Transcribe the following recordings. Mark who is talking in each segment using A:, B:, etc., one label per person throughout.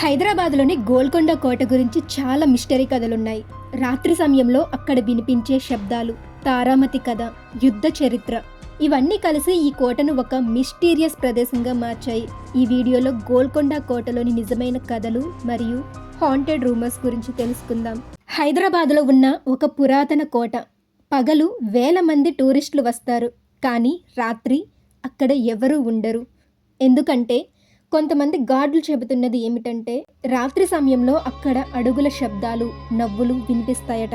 A: హైదరాబాద్లోని గోల్కొండ కోట గురించి చాలా మిస్టరీ కథలున్నాయి. రాత్రి సమయంలో అక్కడ వినిపించే శబ్దాలు, తారామతి కథ, యుద్ధ చరిత్ర ఇవన్నీ కలిసి ఈ కోటను ఒక మిస్టీరియస్ ప్రదేశంగా మార్చాయి. ఈ వీడియోలో గోల్కొండ కోటలోని నిజమైన కథలు మరియు హాంటెడ్ రూమర్స్ గురించి తెలుసుకుందాం. హైదరాబాద్లో ఉన్న ఒక పురాతన కోట. పగలు వేల మంది టూరిస్టులు వస్తారు, కానీ రాత్రి అక్కడ ఎవరూ ఉండరు. ఎందుకంటే కొంతమంది గార్డులు చెబుతున్నది ఏమిటంటే రాత్రి సమయంలో అక్కడ అడుగుల శబ్దాలు, నవ్వులు వినిపిస్తాయట.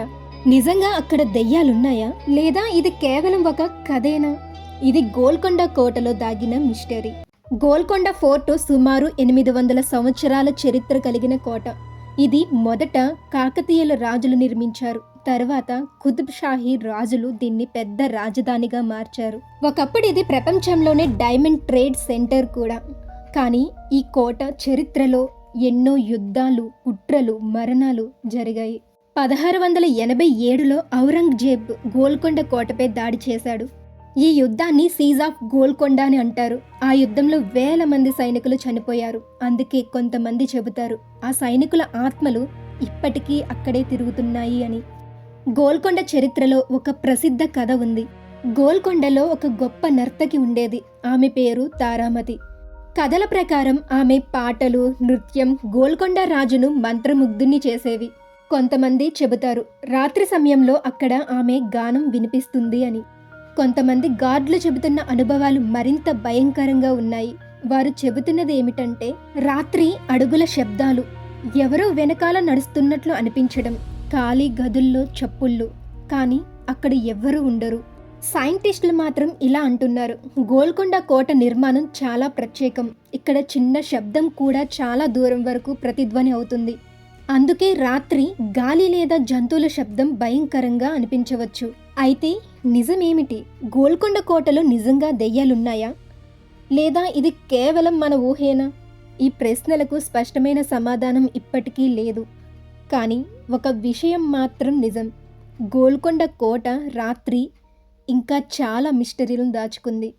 A: నిజంగా అక్కడ దెయ్యాలున్నాయా, లేదా ఇది కేవలం ఒక కథేనా? ఇది గోల్కొండ కోటలో దాగిన మిస్టరీ. గోల్కొండ ఫోర్ట్ సుమారు 800 సంవత్సరాల చరిత్ర కలిగిన కోట. ఇది మొదట కాకతీయుల రాజులు నిర్మించారు. తర్వాత కుతుబ్ షాహీ రాజులు దీన్ని పెద్ద రాజధానిగా మార్చారు. ఒకప్పుడు ఇది ప్రపంచంలోనే డైమండ్ ట్రేడ్ సెంటర్ కూడా. కానీ ఈ కోట చరిత్రలో ఎన్నో యుద్ధాలు, కుట్రలు, మరణాలు జరిగాయి. 1687లో ఔరంగజేబ్ గోల్కొండ కోటపై దాడి చేశాడు. ఈ యుద్ధాన్ని సీజ్ ఆఫ్ గోల్కొండ అని అంటారు. ఆ యుద్ధంలో వేల మంది సైనికులు చనిపోయారు. అందుకే కొంతమంది చెబుతారు ఆ సైనికుల ఆత్మలు ఇప్పటికీ అక్కడే తిరుగుతున్నాయి అని. గోల్కొండ చరిత్రలో ఒక ప్రసిద్ధ కథ ఉంది. గోల్కొండలో ఒక గొప్ప నర్తకి ఉండేది. ఆమె పేరు తారామతి. కథల ప్రకారం ఆమె పాటలు, నృత్యం గోల్కొండ రాజును మంత్రముగ్ధుని చేసేవి. కొంతమంది చెబుతారు రాత్రి సమయంలో అక్కడ ఆమె గానం వినిపిస్తుంది అని. కొంతమంది గార్డులు చెబుతున్న అనుభవాలు మరింత భయంకరంగా ఉన్నాయి. వారు చెబుతున్నది ఏమిటంటే రాత్రి అడుగుల శబ్దాలు, ఎవరో వెనకాల నడుస్తున్నట్లు అనిపించడం, ఖాళీ గదుల్లో చప్పుళ్ళు, కానీ అక్కడ ఎవ్వరూ ఉండరు. సైంటిస్టులు మాత్రం ఇలా అంటున్నారు, గోల్కొండ కోట నిర్మాణం చాలా ప్రత్యేకం. ఇక్కడ చిన్న శబ్దం కూడా చాలా దూరం వరకు ప్రతిధ్వని అవుతుంది. అందుకే రాత్రి గాలి లేదా జంతువుల శబ్దం భయంకరంగా అనిపించవచ్చు. అయితే నిజమేమిటి? గోల్కొండ కోటలో నిజంగా దెయ్యాలున్నాయా, లేదా ఇది కేవలం మన ఊహేనా? ఈ ప్రశ్నలకు స్పష్టమైన సమాధానం ఇప్పటికీ లేదు. కానీ ఒక విషయం మాత్రం నిజం, గోల్కొండ కోట రాత్రి ఇంకా చాలా మిస్టరీలను దాచుకుంది.